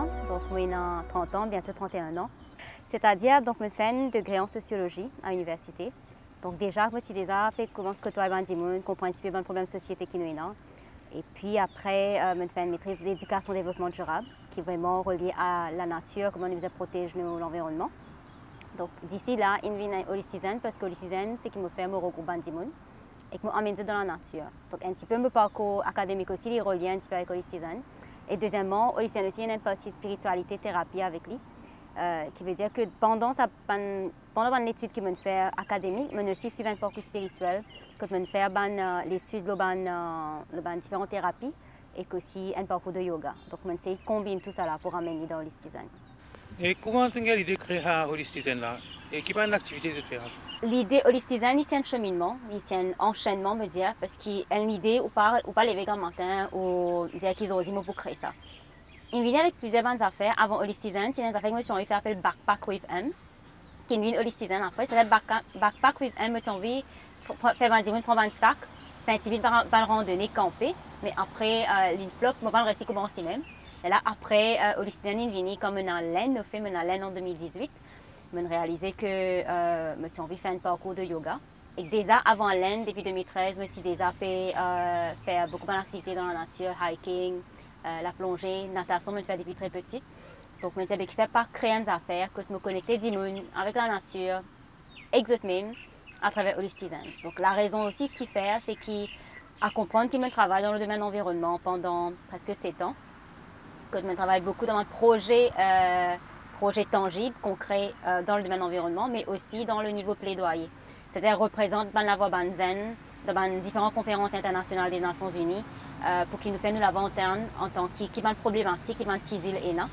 Yoga, donc moi j'ai 30 ans, bientôt 31 ans. C'est-à-dire, donc, je fais un degré en sociologie à l'université. Donc déjà, moi, c'est déjà après commence côtoyer les gens, comprendre un petit peu le problème de société qui nous est là. Et puis après, je fais une maîtrise d'éducation et développement durable, qui est vraiment reliée à la nature, comment nous protège l'environnement. Donc d'ici là, il vient au lycéen parce que le lycéen, c'est qui me fait me regrouper les gens et qui m'emmène dans la nature. Donc un petit peu mon parcours académique aussi, il est relié un petit peu avec le lycéen. Et deuxièmement, au lycéen aussi, il y a une partie spiritualité, thérapie avec lui. Qui veut dire que pendant l'étude que je fais académique, je aussi suivi un parcours spirituel, que je fais l'étude de différentes thérapies et aussi un parcours de yoga. Donc je combine tout ça là pour amener dans l'holistisme. Et comment tu as l'idée de créer l'holistisme là? Et quelle est l'activité de faire? L'idée holistisme, c'est un cheminement, c'est un enchaînement, me dire, parce qu'il y a une idée ou pas lever le matin ou dire qu'ils ont dit pour créer ça. Il vient avec plusieurs bonnes affaires avant Holistism. C'est une affaire que je suis fait Backpack with M, qui est une Holistism après. C'est Backpack with M, je suis envie faire prendre un sac, faire un petit peu de randonnée, camper. Mais après, l'Inflop, je vais rester commencer même. Et là, après, Holistism, il vient comme une laine, nous fait une laine en 2018. Je réalisé que je suis envie faire un parcours de yoga. Et déjà avant laine, depuis 2013, je me suis déjà fait faire beaucoup d'activités dans la nature, hiking. La plongée, natation, je fais depuis très petite. Donc, je me dis que par créer des affaires, que je me connecter avec la nature, avec même, à travers Holistism. Donc, la raison aussi qu'il fait, c'est qu'à comprendre qu'il me travaille dans le domaine de l'environnement pendant presque 7 ans, que je me travaille beaucoup dans un projet tangible, concret dans le domaine de l'environnement, mais aussi dans le niveau plaidoyer. C'est-à-dire représente la voix Banzen dans différentes conférences internationales des Nations Unies pour qu'ils nous fassent la interne en tant qui va problématique, qui va teaser l'ENA.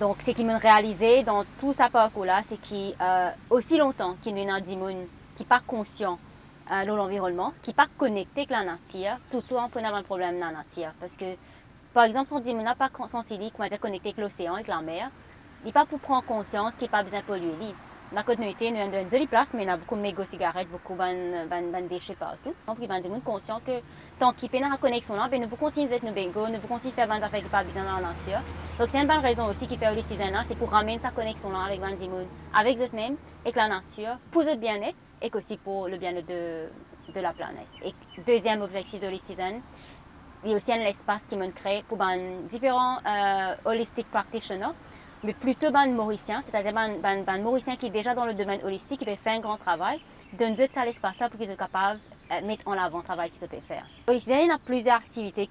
Donc, ce qu'ils m'ont réalisé dans tout ce parcours-là, c'est qu'aussi longtemps qu'il y a des gens qui ne sont pas conscients de l'environnement, qui ne sont pas connectés avec la nature, tout le temps, on peut avoir un problème dans la nature. Parce que, par exemple, si on n'a pas senti qu'on va connecté avec l'océan, avec la mer, il n'est pas pour prendre conscience qu'il n'est pas besoin de polluer. La côte nous était une jolie place, mais il y a beaucoup de mégots cigarettes, beaucoup de déchets partout. Donc, il y a des gens conscients que tant qu'ils ont la connexion là, nous pouvons continuer nos mégots, nous pouvons continuer faire des affaires qui pas besoin dans la nature. Donc, c'est une bonne raison aussi qui fait Holistism, c'est pour ramener sa connexion là avec les gens, avec eux-mêmes, avec la nature, pour le bien-être et aussi pour le bien-être de la planète. Et deuxième objectif de Holistism, il y a aussi un espace qui me crée pour différents holistic practitioners. Mais plutôt ban mauricien, c'est-à-dire ban mauricien qui est déjà dans le domaine holistique, qui peut faire un grand travail, donne-eux ça l'espace pour qu'ils soient capables de mettre en avant le travail qu'ils peuvent faire. Holistique, il y a plusieurs activités,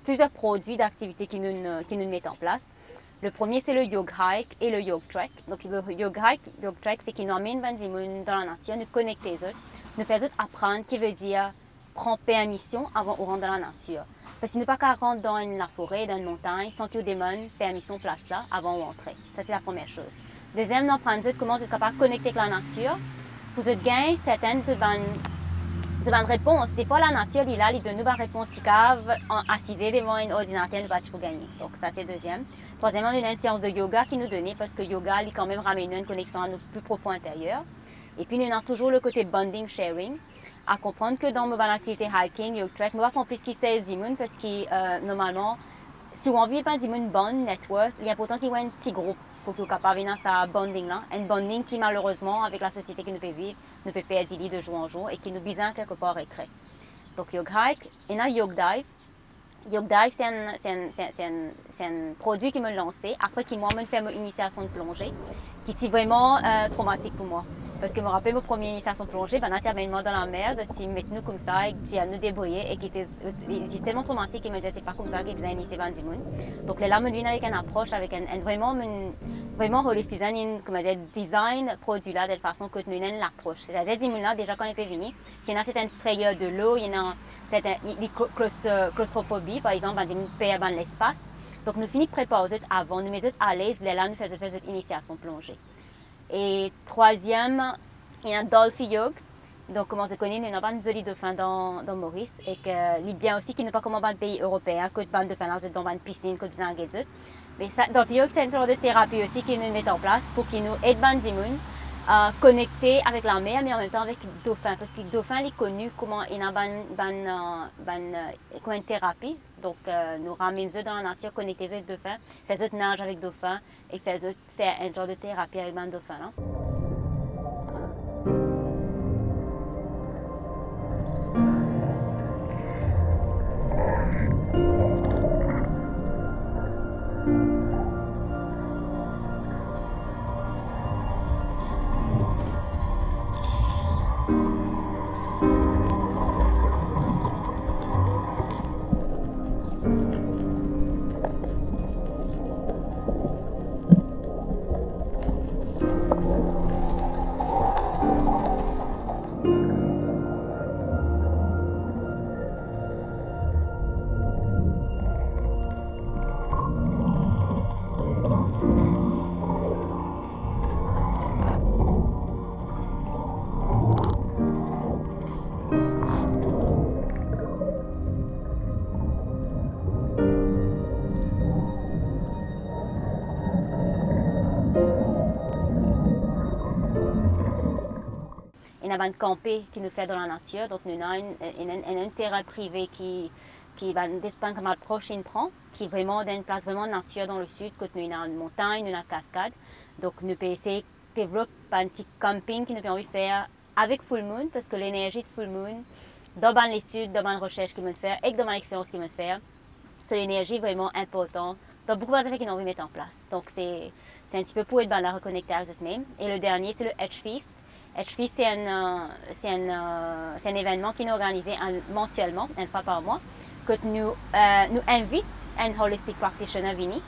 plusieurs produits d'activités qui nous mettent en place. Le premier, c'est le Yoga Hike et le Yoga Trek. Donc, le Yoga Hike, Yoga Trek, c'est qu'ils nous emmènent dans la nature, nous connecter les autres, nous faire apprendre, qui veut dire prendre permission avant de rentrer dans la nature. Parce qu'il ne peut pas rentrer dans la forêt, dans une montagne, sans qu'il y ait des permission de place là avant d'entrer. Ça, c'est la première chose. Deuxième, nous apprenons comment être capable de connecter avec la nature pour gagner certaines de réponses. Des fois, la nature, il donne nous des réponses qui cavent assisées devant un ordinateur pour gagner. Donc, ça, c'est deuxième. Troisièmement, on a une séance de yoga qui nous donne parce que yoga, il quand même ramène une connexion à notre plus profond intérieur. Et puis, nous avons toujours le côté bonding, sharing, à comprendre que dans mes activités hiking, yoga trek, je ne vais pas plus qu'ils 16 immunes parce que normalement, si on veut pas une bonne network, il est important qu'il y ait un petit groupe pour qu'ils soient capables de faire ce bonding-là. Un bonding qui, malheureusement, avec la société que nous pouvons vivre, ne peut pas être de jour en jour et qui nous besoin quelque part écrit. Donc, yoga hike, et là, yoga dive. Yoga dive, c'est un produit qui me lancé après qu'il m'a fait mon initiation de plongée, qui était vraiment traumatique pour moi. Parce que je me rappelle ma première initiation de plongée, pendant qu'il y avait une dans la mer, ils mettent nous comme ça, ils nous débrouiller et qui était tellement traumatique qu'ils me disaient c'est pas comme ça qu'ils faisaient initier Van Diemen. Donc là, je viens avec une approche, avec vraiment holistisme, comme dire, design produit là de façon que nous avons l'approche. C'est-à-dire, Diemen là, déjà quand on est venu, s'il y en a certaines frayeurs de l'eau, il y en a certaines claustrophobie, par exemple, Van Diemen perd dans l'espace. Donc nous finissons de préparer avant, nous mettons à l'aise, là, nous faisons une initiation plongée. Et troisième, il y a un dolphin yoga. Donc, comme on se connaît, nous n'avons pas de jolis dauphins dans Maurice. Et que bien aussi qu'il n'est pas comme dans le pays européen, que de bande de dauphins dans une piscine, que de gens. Mais dolphin yoga, c'est une sorte de thérapie aussi qu'ils nous mettent en place pour qu'ils nous aident les gens connecter avec la mer, mais en même temps avec le dauphin, parce que le dauphin est connu comme une thérapie. Donc, nous ramènent dans la nature, connecter avec le dauphin, faire nage avec le dauphin et faire un genre de thérapie avec le dauphin. Là. Il y a un campé qui nous fait dans la nature, donc nous avons un terrain privé qui dépend comme approche il prend, qui est vraiment dans une place vraiment nature dans le sud, côté nous avons une montagne, nous avons une cascade, donc nous pouvons essayer de développer un petit camping qui nous permet de faire avec Full Moon, parce que l'énergie de Full Moon, dans les sud, dans la recherche qu'ils veulent faire et dans l'expérience qu'ils veulent faire, c'est l'énergie vraiment importante dans beaucoup d'affaires qu'ils ont envie de mettre en place. Donc c'est un petit peu pour être la reconnecter avec eux-mêmes. Et le dernier, c'est le Edge Feast. Edge Feast, c'est un événement qui est organisé mensuellement, une fois par mois, que nous invite un holistic practitioner à venir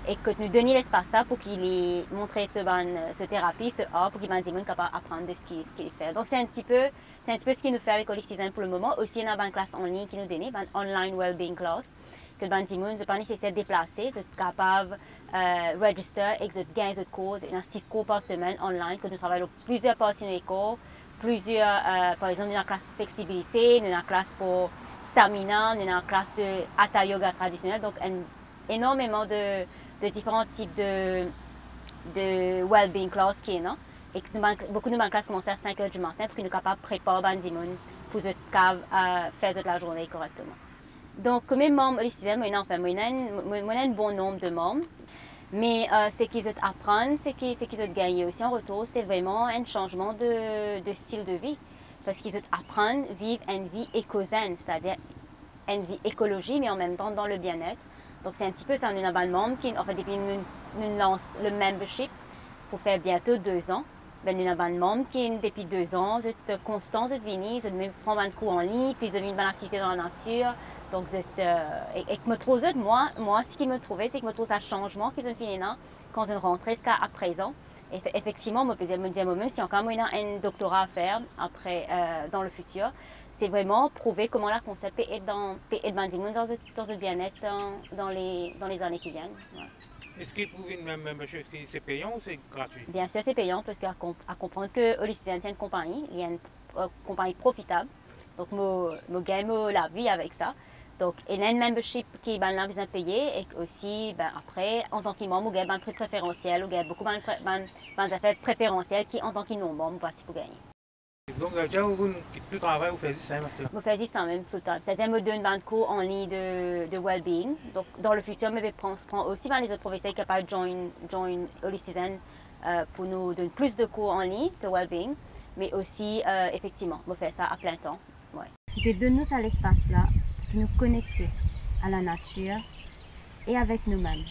et que nous donnons l'espace pour qu'il montre ce thérapie, ce art, pour qu'il soit capable d'apprendre de ce qu'il fait. Donc c'est un petit peu ce qu'il nous fait avec Holistic pour le moment. Aussi, il y a une classe en ligne qui nous donne, une online well-being class, que le Bandimoun, je pense, c'est de déplacer, vous êtes capable de register et vous gagnez votre cours. Il y a 6 cours par semaine online, que nous travaillons plusieurs parties de l'école, par exemple, il y a une classe pour flexibilité, il y a une classe pour stamina, il y a une classe de hatha yoga traditionnel, donc énormément de différents types de well-being class qui est là. Et beaucoup de nos classes commencent à 5 h du matin pour que nous soyons capables de préparer Bandimoun pour être capable de faire la journée correctement. Donc, comme membre Holistic, moi, un bon nombre de membres. Mais ce qu'ils apprennent, ce qu'ils gagnent aussi en retour, c'est vraiment un changement de style de vie. Parce qu'ils apprennent à vivre une vie éco-zen, c'est-à-dire une vie écologie, mais en même temps dans le bien-être. Donc, c'est un petit peu ça, nous avons un membre qui, en fait, depuis nous lance le membership pour faire bientôt 2 ans. Ben, nous avons un membre qui, depuis 2 ans, est constant, est venu, est prendre un cours en ligne, puis est une bonne activité dans la nature. Donc, et me trouve, moi, ce qui me trouvait, c'est que me trouve ça changement qu'ils ont fini là, quand ils rentré jusqu'à présent. Et effectivement, moi, je me disais moi-même, si encore moi, un doctorat à faire après, dans le futur, c'est vraiment prouver comment le concept peut être dans le bien-être dans les années qui viennent. Ouais. Est-ce que pour une même chose, c'est payant ou c'est gratuit? Bien sûr, c'est payant parce qu'à comprendre que Holistic, c'est une compagnie, il y a une compagnie profitable. Donc, je gagne la vie avec ça. Donc, il y a une membership qui est besoin de payer et aussi, après, en tant que membre, il y a un prix préférentiel, il y a beaucoup d'affaires préférentielles qui, en tant que non-membre, voici pour gagner. Donc, déjà, vous tout travail, vous faites ça, je fais ça même full-time. C'est-à-dire, je me donne un cours en ligne de well-being. Donc, dans le futur, je prends aussi les autres professeurs qui sont capables de joindre Holistic pour nous donner plus de cours en ligne de well-being. Mais aussi, effectivement, je fais ça à plein temps. Ouais. Je donne nous à l'espace-là pour nous connecter à la nature et avec nous-mêmes.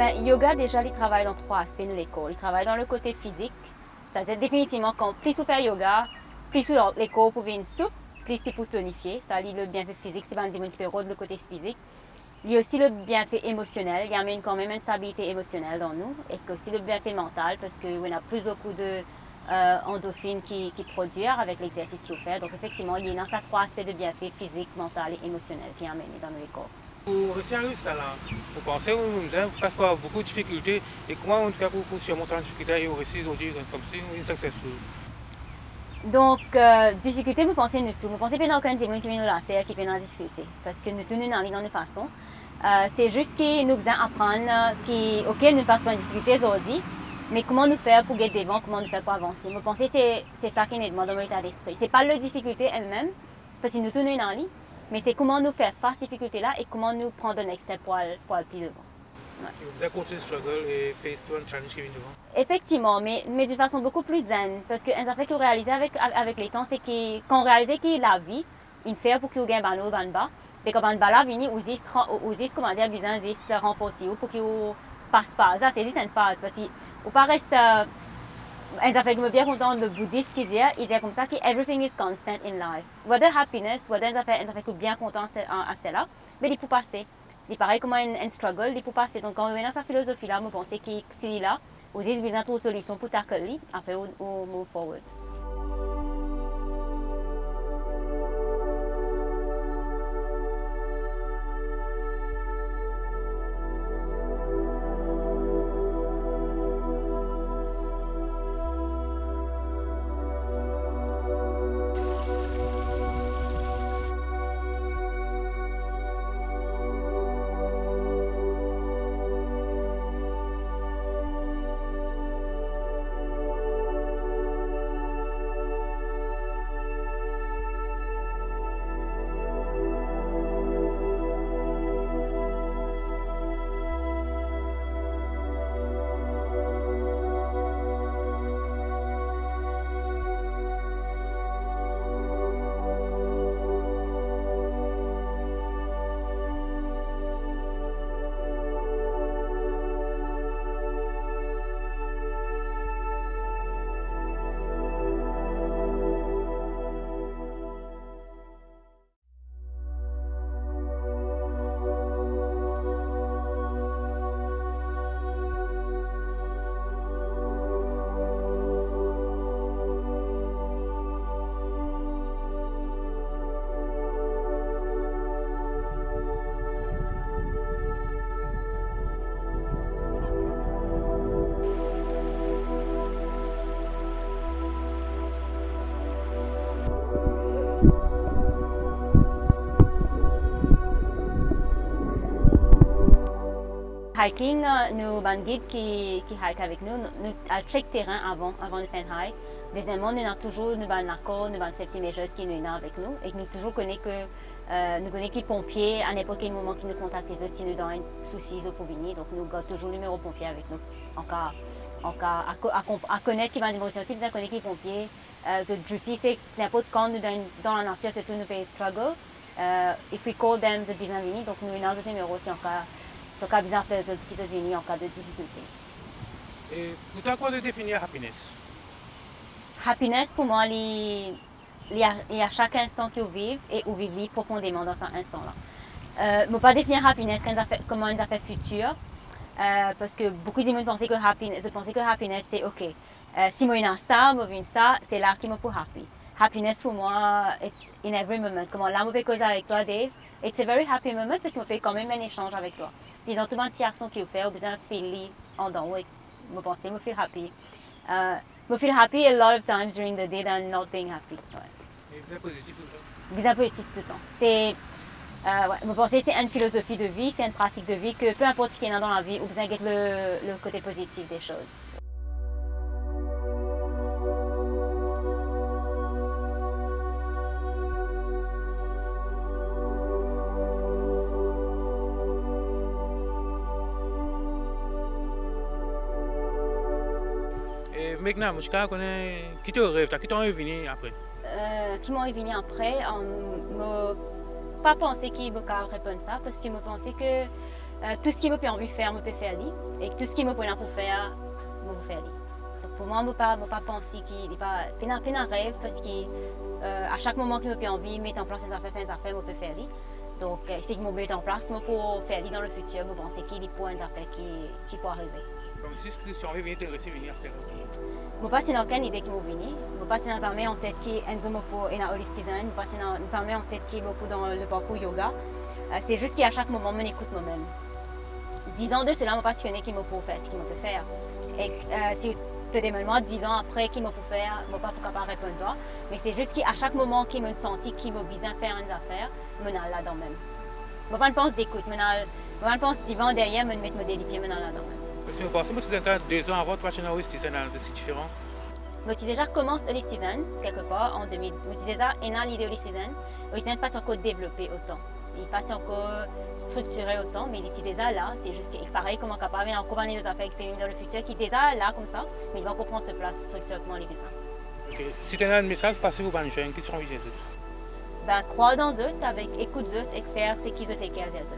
Ben, yoga, déjà, il travaille dans 3 aspects de l'école. Il travaille dans le côté physique, c'est-à-dire définitivement, quand plus vous faites yoga, plus l'école pour une soupe, plus c'est pour tonifier. Ça, il le bienfait physique, c'est pas un qui peut le côté physique. Il y a aussi le bienfait émotionnel. Il amène quand même une stabilité émotionnelle dans nous. Et aussi le bienfait mental, parce qu'on a plus beaucoup de endorphines qui produisent avec l'exercice qu'il fait. Donc, effectivement, il y a dans ces 3 aspects de bienfait physique, mental et émotionnel qui amènent dans l'école. Pour réussir jusqu'à là, vous pensez, vous parce qu'on a beaucoup de difficultés, et comment on fait pour surmonter les difficultés et réussir aujourd'hui comme si on est successful? Donc, difficulté, vous pensez nous tout. Vous pensez qu'il n'y a aucun démon qui vient de la terre qui est en difficulté. Parce que nous tous nous dans les de façon. C'est juste que nous devons apprendre ok, nous ne passons pas une difficulté aujourd'hui, mais comment nous faire pour gagner des vents, comment nous faire pour avancer. Vous pensez que c'est ça qui nous demande dans mon état d'esprit. Ce n'est pas la difficulté elle-même, parce que nous tous nous dans les, mais c'est comment nous faire face à ces difficultés-là et comment nous prendre un next step pour aller plus devant. Ouais. Vous avez continué de struggle et face to un challenge qui vient devant? Effectivement, mais de façon beaucoup plus zen. Parce que un affaire que vous réalisez avec les temps, c'est que quand on réalise que la vie, il fait pour que vous gagnez un bas, mais quand on bas vini, vous comment dire, besoin de se renforcer pour que vous passe phase. Ça, c'est une phase. Parce que vous paraît un affaire que je suis bien content le bouddhiste qui dit, il dit comme ça que everything is constant in life. Whether happiness, whether un affaire que bien content à cela, mais il peut passer. Il paraît comme un struggle, il peut passer. Donc, quand on est dans cette philosophie-là, je pense que si là, vous avez besoin de trouver une solution pour tackler, après, on move forward. Hiking, nous avons un guide qui hike avec nous. Nous avons check terrain avant de faire un hike. Deuxièmement, nous avons toujours un accord, nous avons safety measures qui nous avec nous. Et nous toujours connaissons que nous connaissons les pompiers à n'importe quel moment qui nous contactent les autres si nous avons un souci pour venir. Donc nous avons toujours le numéro pompier avec nous. En cas à connaître qui va nous aussi, vous connaissez les pompiers. The duty, c'est n'importe quand nous dans la nature, surtout nous faisons struggle. If we call them, ils besoin venir. Donc nous avons notre numéro aussi en cas. Ce cas bizarre fait qui se venir en cas de difficulté. Et pourtant, quoi de définir happiness? Happiness, pour moi, il y a chaque instant que vous vivez et vous vivez profondément dans cet instant-là. Je ne peux pas définir happiness comme une affaire future, parce que beaucoup de gens pensent que happiness, c'est OK. Si moi, j'ai ça, moi, j'ai ça, c'est là qui me pour happy. Happiness, pour moi, it's in every moment. Comme là, je peux causer avec toi, Dave. It's a very happy moment parce qu'on fait quand même un échange avec toi. Et dans tout le monde, action qu'il fait, on a besoin de feel en dedans. Oui, je pense, je feel happy. Je feel happy a lot of times during the day than not being happy. Ouais. Et vous êtes positif tout le temps? Vous êtes positif tout le temps. C'est, je pense que c'est une philosophie de vie, c'est une pratique de vie que peu importe ce qu'il y a dans la vie, on a besoin de le côté positif des choses. Maintenant, je connais qui te rêve, qui t'ont venu après? Qui m'ont venu après, pas pensé qu'il me répondre ça parce que me pensais que tout ce qui me peut envie faire, me peut faire lui, et tout ce qui me peut pour faire, me peut faire lui. Donc pour moi, je ne peux pas penser qu'il n'est pas un rêve parce qu'à chaque moment qu'il me peut envie, mettre en place des affaires, faire des affaires, me peut faire lui. Donc c'est qu'il me met en place, me peut faire lui dans le futur, je pense qu'il y a des points d'affaires qui peuvent arriver. Comme si tu envie de t'intéresser venir à ça. Je ne sais pas aucune idée qui m'est venue. Je ne sais pas en tête qui est dans Holistism, je ne sais pas en tête qui est dans le parcours yoga. C'est juste qu'à chaque moment, je m'écoute moi-même. 10 ans de cela, je ne sais pas ce qu'il me peut faire, ce qu'il me peut faire. Et si tu te demandes 10 ans après qui me peut faire, je ne suis pas capable de répondre toi. Mais c'est juste qu'à chaque moment qui me senti qui me besoin de faire une affaire, je suis là-dedans même. Je ne pense pas d'écoute, je ne pense divan derrière, je me mets des pieds, je suis là-dedans même. Si vous pensez que vous êtes 2 ans avant de partir dans Holistism, c'est différent? Je déjà commencé Holistism quelque part en 2000. Je suis déjà dans l'idée Holistism. Holistism n'est pas encore développé autant. Il n'est pas encore structuré autant, mais il est déjà là. C'est juste qu'il pareil comment capable de accompagner des affaires qui dans le futur, qui est déjà là comme ça, mais il va encore prendre sa place structurellement les besoins. Okay. Si tu as un message, passez-vous par une jeune, qu'est-ce que tu as envie croire dans eux, avec écoute eux et faire ce qu'ils ont fait qu'elles eux.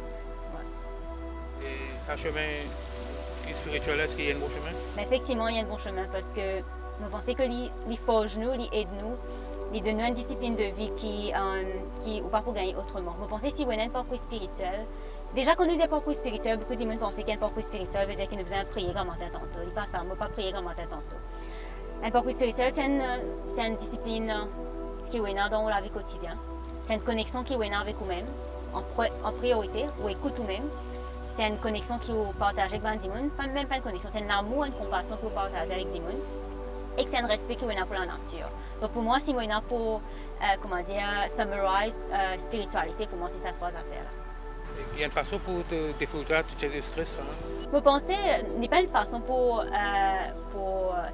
Et ça chemin spirituel, est-ce qu'il y a un bon chemin? Mais effectivement, il y a un bon chemin parce que je pense que les forge nous, les aide nous, les donne nous une discipline de vie qui ou pas pour gagner autrement. Je pense que si on a un parcours spirituel, déjà quand nous dit parcours spirituel, beaucoup de gens pensent qu'un parcours spirituel veut dire qu'il nous besoin de prier comme matin tantôt. Il pas ça, on ne pas prier comme matin tantôt. Un parcours spirituel, c'est une discipline qui est dans la vie quotidienne. C'est une connexion qui est avec nous-mêmes, en priorité, ou écoute nous-mêmes. C'est une connexion qui vous partagez avec les gens, même pas une connexion, c'est un amour, une compassion que vous partagez avec les gens. Et c'est un respect qui est pour la nature. Donc pour moi, si je suis pour, summarize spiritualité, pour moi, c'est ces 3 affaires-là. Il y a une façon pour te défouler du stress? Je pense que ce n'est pas une façon pour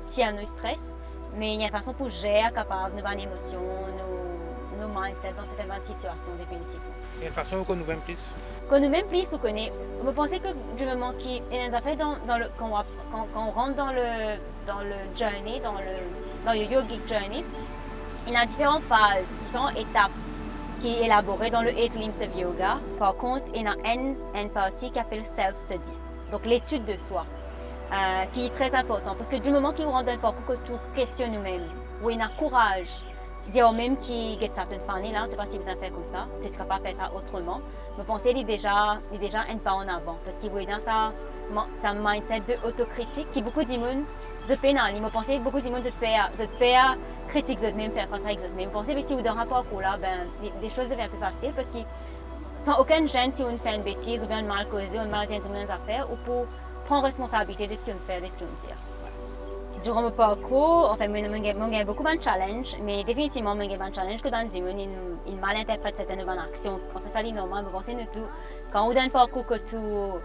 tirer le stress, mais il y a une façon pour gérer capable nos émotions, nos mindsets dans certaines situations définitives. Il y a une façon qu'on nous aime plus? Qu'on nous aime plus ou qu'on est. Je pense que du moment qu'il y a des affaires quand on rentre dans le journey, dans le yogic journey, il y a différentes phases, différentes étapes qui sont élaborées dans le 8 limbs of yoga. Par contre, il y a une partie qui s'appelle self-study, donc l'étude de soi, qui est très important. Parce que du moment qu'il rentre dans le parcours que tu questionnes nous-mêmes, où il y a courage, dire même qui get certaines fanny là, tu n'as pas besoin de faire comme ça, tu ne seras pas faire ça autrement. Je pense qu'il est déjà un pas en avant parce qu'il est dans sa mindset d'autocritique qui beaucoup de gens se pénalisent. Je pense que beaucoup de gens se payent critiquent eux-mêmes, faire face avec eux-mêmes. Je pense que si vous dans un rapport là, les choses deviennent plus faciles parce que sans aucune gêne si on fait une bêtise ou bien un mal causé ou un mal dit des affaires ou pour prendre responsabilité de ce qu'on fait, de ce qu'on dit. Durant mon parcours, enfin, j'ai beaucoup de challenges, mais définitivement, j'ai un challenge que dans le dimanche, il mal interprète certaines bonnes actions. Enfin, ça, c'est normal, je pense que tout, quand on a un parcours que tout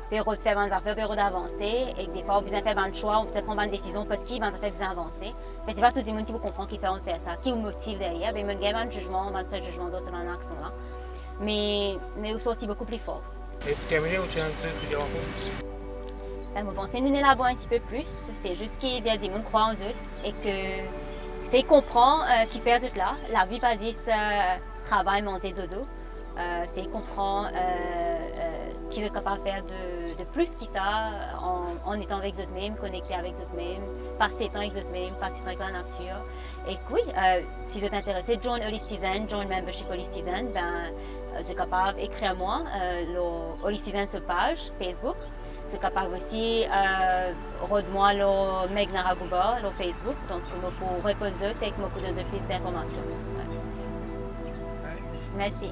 peut faire des affaires, peut d'avancer, et que des fois, on besoin de faire des choix, on peut prendre des décisions parce qu'il a besoin d'avancer. Mais ce n'est pas tout le monde qui vous comprend qui fait faire ça, qui vous motive derrière. Mais il y a un jugement, un préjugement dans cette action-là. Mais aussi beaucoup plus fort. Et pour terminer, où tu as un rencontre? Je pense que nous élaborons un petit peu plus. C'est juste qu'il y a des gens qui croient en eux et que c'est comprendre qui fait eux là. La vie pas dit travail, manger, dodo. C'est comprendre qu'ils sont capables de faire de plus que ça en étant avec eux-mêmes, connectés avec eux-mêmes, passer temps avec eux-mêmes, passer temps avec la nature. Et oui, si vous êtes intéressé, join Holistism, join Membership Holistism, vous êtes capable d'écrire à moi, Holistism sur page Facebook. Je suis capable aussi de moi le Meg Naraguba sur Facebook, donc pour répondre et pour donner plus d'informations. Ouais. Merci.